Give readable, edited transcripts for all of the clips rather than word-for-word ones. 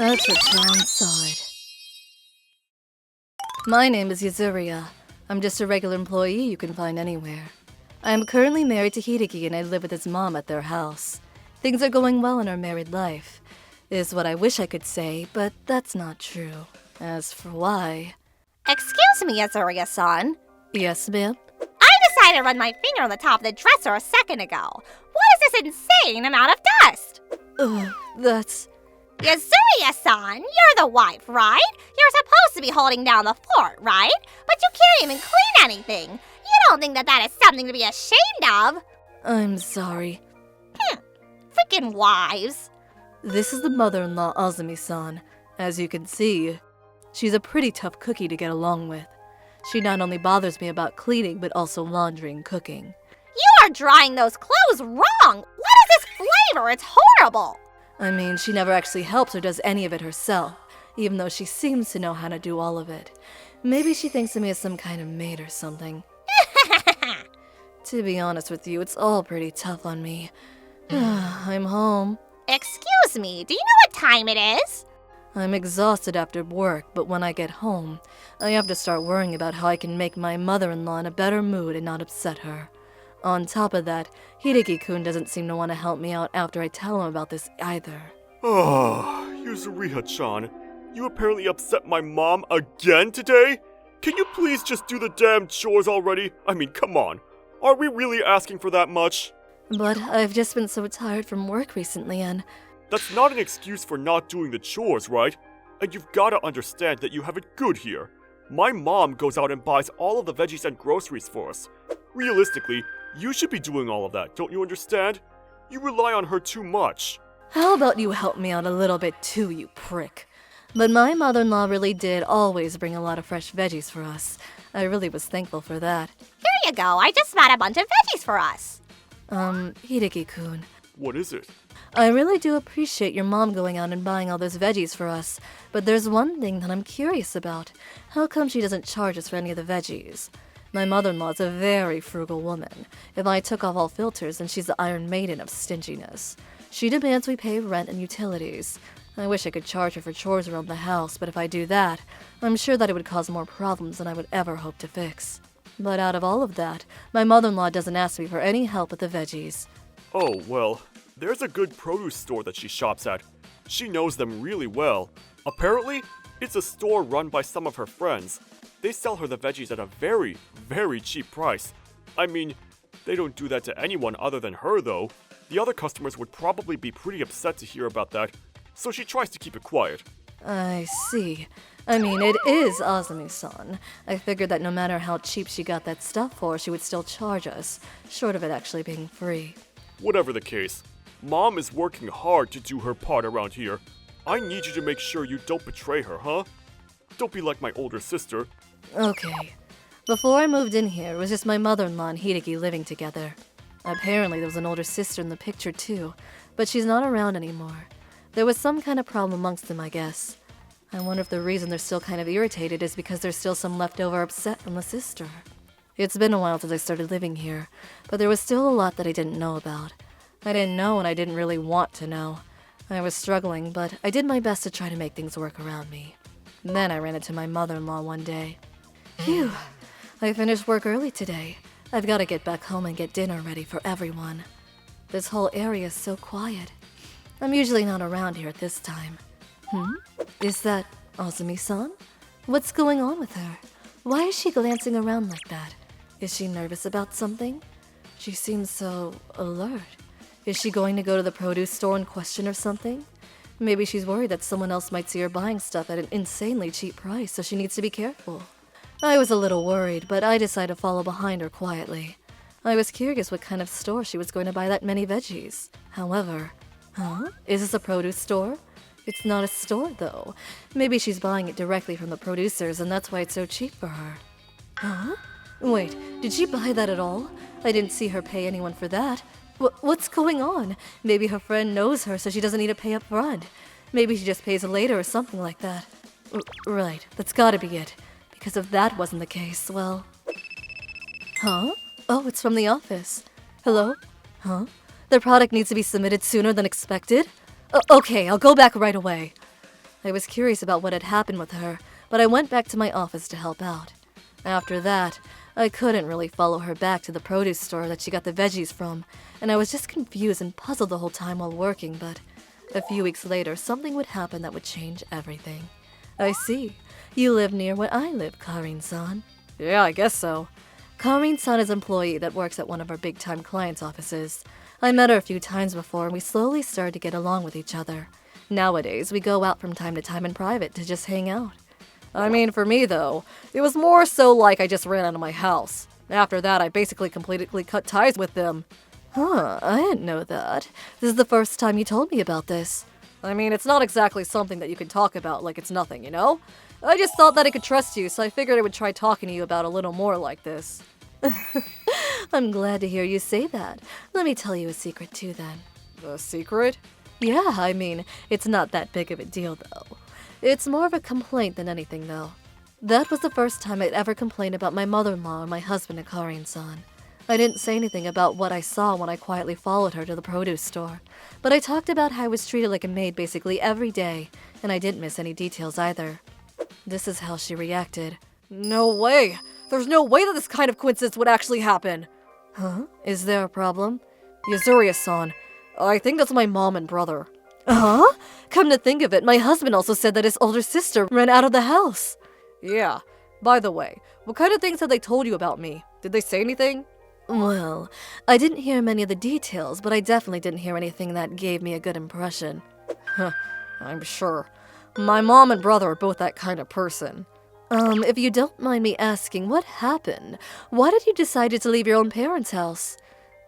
Etra sighed. My name is Yazuria. I'm just a regular employee you can find anywhere. I am currently married to Hideki and I live with his mom at their house. Things are going well in our married life, is what I wish I could say, but that's not true. As for why... Excuse me, Yazuria-san. Yes, ma'am? I decided to run my finger on the top of the dresser a second ago. What is this insane amount of dust? That's... Yazuria-san, you're the wife, right? You're supposed to be holding down the fort, right? But you can't even clean anything. You don't think that is something to be ashamed of? I'm sorry. Freaking wives. This is the mother-in-law, Azumi-san. As you can see, she's a pretty tough cookie to get along with. She not only bothers me about cleaning, but also laundry and cooking. You are drying those clothes wrong! What is this flavor? It's horrible! I mean, she never actually helps or does any of it herself, even though she seems to know how to do all of it. Maybe she thinks of me as some kind of maid or something. To be honest with you, it's all pretty tough on me. I'm home. Excuse me, do you know what time it is? I'm exhausted after work, but when I get home, I have to start worrying about how I can make my mother-in-law in a better mood and not upset her. On top of that, Hideki-kun doesn't seem to want to help me out after I tell him about this either. Yuzuriha-chan, you apparently upset my mom again today? Can you please just do the damn chores already? I mean, come on. Are we really asking for that much? But I've just been so tired from work recently and... That's not an excuse for not doing the chores, right? And you've gotta understand that you have it good here. My mom goes out and buys all of the veggies and groceries for us. Realistically, you should be doing all of that, don't you understand? You rely on her too much. How about you help me out a little bit too, you prick? But my mother-in-law really did always bring a lot of fresh veggies for us. I really was thankful for that. Here you go, I just bought a bunch of veggies for us. Hideki-kun. What is it? I really do appreciate your mom going out and buying all those veggies for us, but there's one thing that I'm curious about. How come she doesn't charge us for any of the veggies? My mother-in-law is a very frugal woman. If I took off all filters, then she's the Iron Maiden of stinginess. She demands we pay rent and utilities. I wish I could charge her for chores around the house, but if I do that, I'm sure that it would cause more problems than I would ever hope to fix. But out of all of that, my mother-in-law doesn't ask me for any help with the veggies. Oh, well, there's a good produce store that she shops at. She knows them really well. Apparently, it's a store run by some of her friends. They sell her the veggies at a very, very cheap price. I mean, they don't do that to anyone other than her, though. The other customers would probably be pretty upset to hear about that, so she tries to keep it quiet. I see. I mean, it is Azumi-san. I figured that no matter how cheap she got that stuff for, she would still charge us, short of it actually being free. Whatever the case, Mom is working hard to do her part around here. I need you to make sure you don't betray her, huh? Don't be like my older sister. Okay. Before I moved in here, it was just my mother-in-law and Hideki living together. Apparently there was an older sister in the picture too, but she's not around anymore. There was some kind of problem amongst them, I guess. I wonder if the reason they're still kind of irritated is because there's still some leftover upset from the sister. It's been a while since I started living here, but there was still a lot that I didn't know about. I didn't know and I didn't really want to know. I was struggling, but I did my best to try to make things work around me. Then I ran into my mother-in-law one day. Phew, I finished work early today. I've got to get back home and get dinner ready for everyone. This whole area is so quiet. I'm usually not around here at this time. Is that Azumi-san? What's going on with her? Why is she glancing around like that? Is she nervous about something? She seems so alert. Is she going to go to the produce store and question or something? Maybe she's worried that someone else might see her buying stuff at an insanely cheap price, so she needs to be careful. I was a little worried, but I decided to follow behind her quietly. I was curious what kind of store she was going to buy that many veggies. However, is this a produce store? It's not a store, though. Maybe she's buying it directly from the producers, and that's why it's so cheap for her. Wait, did she buy that at all? I didn't see her pay anyone for that. What's going on? Maybe her friend knows her, so she doesn't need to pay up front. Maybe she just pays later or something like that. Right, that's gotta be it. Because if that wasn't the case, well... Oh, it's from the office. Hello? The product needs to be submitted sooner than expected? Okay, I'll go back right away. I was curious about what had happened with her, but I went back to my office to help out. After that, I couldn't really follow her back to the produce store that she got the veggies from, and I was just confused and puzzled the whole time while working, but a few weeks later, something would happen that would change everything. I see. You live near where I live, Karin-san. Yeah, I guess so. Karin-san is an employee that works at one of our big-time clients' offices. I met her a few times before, and we slowly started to get along with each other. Nowadays, we go out from time to time in private to just hang out. I mean, for me, though, it was more so like I just ran out of my house. After that, I basically completely cut ties with them. Huh, I didn't know that. This is the first time you told me about this. I mean, it's not exactly something that you can talk about like it's nothing, you know? I just thought that I could trust you, so I figured I would try talking to you about a little more like this. I'm glad to hear you say that. Let me tell you a secret too, then. A secret? Yeah, I mean, it's not that big of a deal, though. It's more of a complaint than anything, though. That was the first time I'd ever complained about my mother-in-law and my husband and Karin-san. I didn't say anything about what I saw when I quietly followed her to the produce store, but I talked about how I was treated like a maid basically every day, and I didn't miss any details either. This is how she reacted. No way! There's no way that this kind of coincidence would actually happen! Huh? Is there a problem? Yuzuriya-san, I think that's my mom and brother. Huh? Come to think of it, my husband also said that his older sister ran out of the house. Yeah. By the way, what kind of things have they told you about me? Did they say anything? Well, I didn't hear many of the details, but I definitely didn't hear anything that gave me a good impression. Huh, I'm sure. My mom and brother are both that kind of person. If you don't mind me asking, what happened? Why did you decide to leave your own parents' house?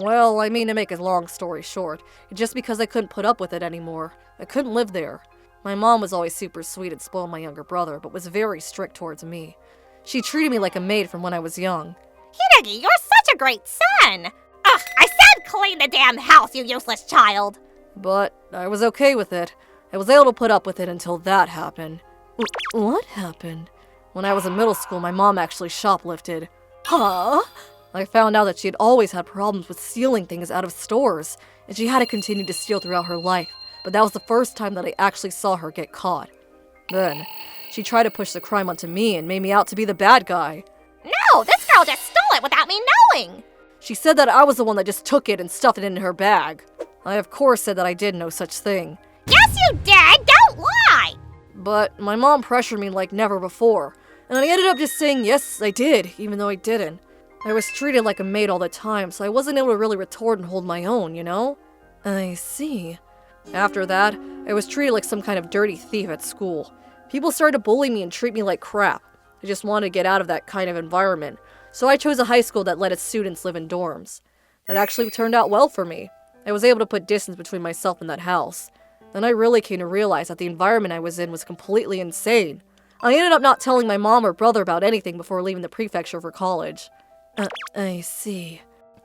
Well, I mean, to make a long story short, just because I couldn't put up with it anymore. I couldn't live there. My mom was always super sweet and spoiled my younger brother, but was very strict towards me. She treated me like a maid from when I was young. Hideki, you're such a great son! Ugh, I said clean the damn house, you useless child! But I was okay with it. I was able to put up with it until that happened. What happened? When I was in middle school, my mom actually shoplifted. Huh? I found out that she had always had problems with stealing things out of stores, and she had to continue to steal throughout her life, but that was the first time that I actually saw her get caught. Then, she tried to push the crime onto me and made me out to be the bad guy. No, this girl just stole it without me knowing! She said that I was the one that just took it and stuffed it into her bag. I of course said that I did no such thing. Yes, you did! Don't lie! But my mom pressured me like never before, and I ended up just saying yes, I did, even though I didn't. I was treated like a maid all the time, so I wasn't able to really retort and hold my own, you know? I see. After that, I was treated like some kind of dirty thief at school. People started to bully me and treat me like crap. I just wanted to get out of that kind of environment, so I chose a high school that let its students live in dorms. That actually turned out well for me. I was able to put distance between myself and that house. Then I really came to realize that the environment I was in was completely insane. I ended up not telling my mom or brother about anything before leaving the prefecture for college. I see.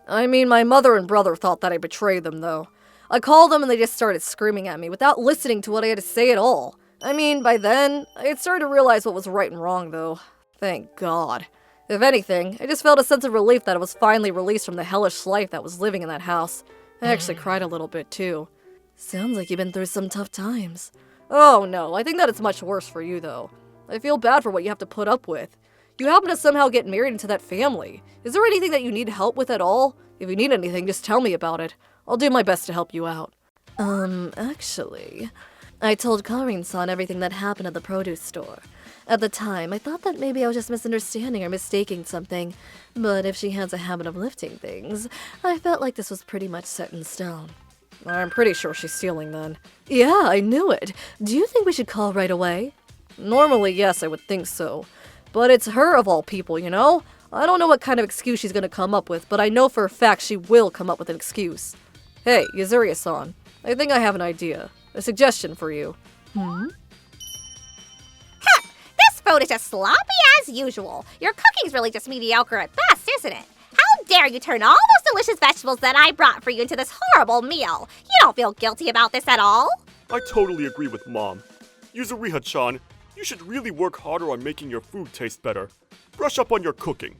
I mean, my mother and brother thought that I betrayed them, though. I called them and they just started screaming at me without listening to what I had to say at all. I mean, by then, I had started to realize what was right and wrong, though. Thank God. If anything, I just felt a sense of relief that I was finally released from the hellish life that was living in that house. I actually cried a little bit, too. Sounds like you've been through some tough times. Oh, no, I think that it's much worse for you, though. I feel bad for what you have to put up with. You happen to somehow get married into that family. Is there anything that you need help with at all? If you need anything, just tell me about it. I'll do my best to help you out. Actually, I told Karin-san everything that happened at the produce store. At the time, I thought that maybe I was just misunderstanding or mistaking something, but if she has a habit of lifting things, I felt like this was pretty much set in stone. I'm pretty sure she's stealing then. Yeah, I knew it. Do you think we should call right away? Normally, yes, I would think so. But it's her of all people, you know? I don't know what kind of excuse she's gonna come up with, but I know for a fact she will come up with an excuse. Hey, Yuzuriya-san, I think I have an idea. A suggestion for you. This food is just sloppy as usual. Your cooking's really just mediocre at best, isn't it? How dare you turn all those delicious vegetables that I brought for you into this horrible meal? You don't feel guilty about this at all? I totally agree with Mom. Yuzuriha-chan, you should really work harder on making your food taste better. Brush up on your cooking.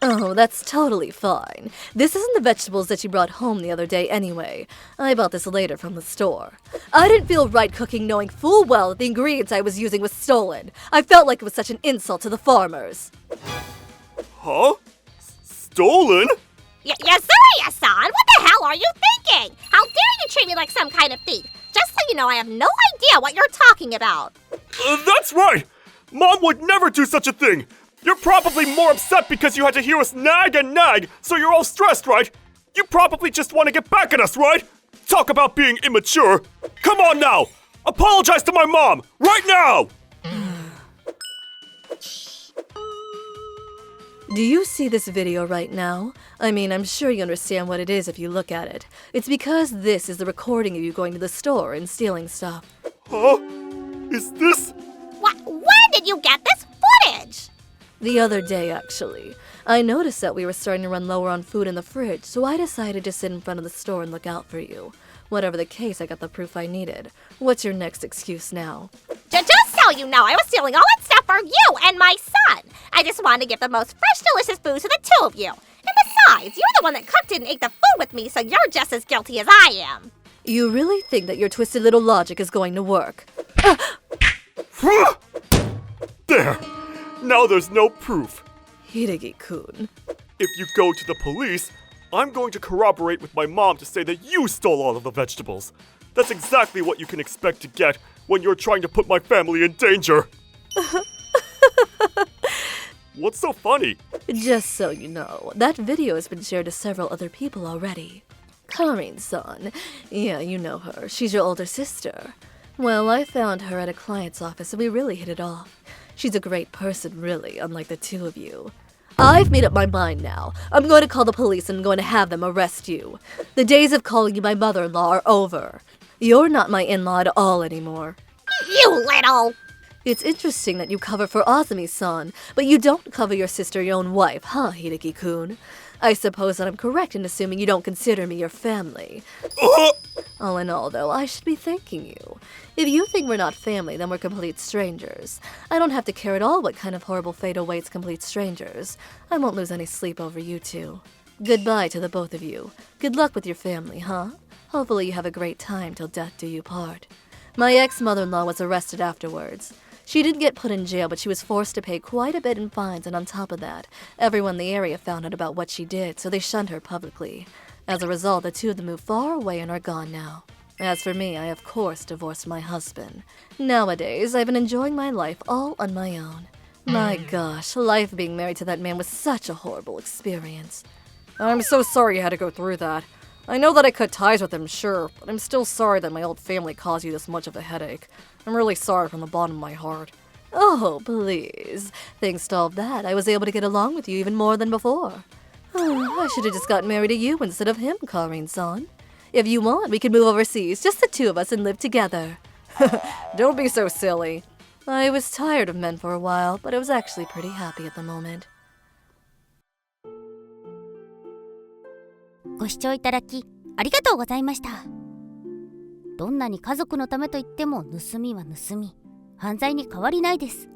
Oh, that's totally fine. This isn't the vegetables that you brought home the other day anyway. I bought this later from the store. I didn't feel right cooking knowing full well that the ingredients I was using was stolen. I felt like it was such an insult to the farmers. Huh? Stolen? Yasuya-san, what the hell are you thinking? How dare you treat me like some kind of thief? Just so you know, I have no idea what you're talking about. That's right! Mom would never do such a thing! You're probably more upset because you had to hear us nag and nag, so you're all stressed, right? You probably just want to get back at us, right? Talk about being immature! Come on now! Apologize to my mom! Right now! Do you see this video right now? I mean, I'm sure you understand what it is if you look at it. It's because this is the recording of you going to the store and stealing stuff. Huh? Is this? When did you get this footage? The other day, actually. I noticed that we were starting to run lower on food in the fridge, so I decided to sit in front of the store and look out for you. Whatever the case, I got the proof I needed. What's your next excuse now? Just so you know, I was stealing all that stuff for you and my son. I just wanted to give the most fresh, delicious food to the two of you. And besides, you're the one that cooked it and ate the food with me, so you're just as guilty as I am. You really think that your twisted little logic is going to work? There! Now there's no proof. Hideki-kun. If you go to the police, I'm going to corroborate with my mom to say that you stole all of the vegetables. That's exactly what you can expect to get when you're trying to put my family in danger. What's so funny? Just so you know, that video has been shared to several other people already. Karin-san. Yeah, you know her. She's your older sister. Well, I found her at a client's office and we really hit it off. She's a great person, really, unlike the two of you. I've made up my mind now. I'm going to call the police and I'm going to have them arrest you. The days of calling you my mother-in-law are over. You're not my in-law at all anymore. You little... It's interesting that you cover for Azumi-san, but you don't cover your sister, your own wife, huh, Hideki-kun? I suppose that I'm correct in assuming you don't consider me your family. All in all, though, I should be thanking you. If you think we're not family, then we're complete strangers. I don't have to care at all what kind of horrible fate awaits complete strangers. I won't lose any sleep over you two. Goodbye to the both of you. Good luck with your family, huh? Hopefully you have a great time till death do you part. My ex-mother-in-law was arrested afterwards. She didn't get put in jail, but she was forced to pay quite a bit in fines, and on top of that, everyone in the area found out about what she did, so they shunned her publicly. As a result, the two of them moved far away and are gone now. As for me, I of course divorced my husband. Nowadays, I've been enjoying my life all on my own. My gosh, life being married to that man was such a horrible experience. I'm so sorry you had to go through that. I know that I cut ties with him, sure, but I'm still sorry that my old family caused you this much of a headache. I'm really sorry from the bottom of my heart. Oh, please. Thanks to all of that, I was able to get along with you even more than before. Oh, I should have just gotten married to you instead of him, Karin-san. If you want, we can move overseas, just the two of us, and live together. Don't be so silly. I was tired of men for a while, but I was actually pretty happy at the moment. ご視聴いただきありがとうございました。どんなに家族のためといっても盗みは盗み、犯罪に変わりないです。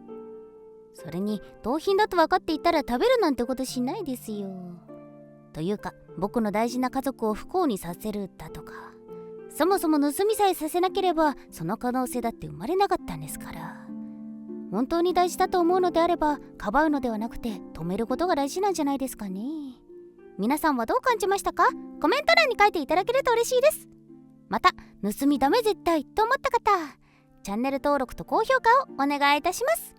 それに盗品だと分かっていたら食べるなんてことしないですよ。というか僕の大事な家族を不幸にさせるだとか、そもそも盗みさえさせなければその可能性だって生まれなかったんですから。本当に大事だと思うのであればかばうのではなくて止めることが大事なんじゃないですかね。皆さんはどう感じましたか？コメント欄に書いていただけると嬉しいです。また盗みダメ絶対と思った方、チャンネル登録と高評価をお願いいたします。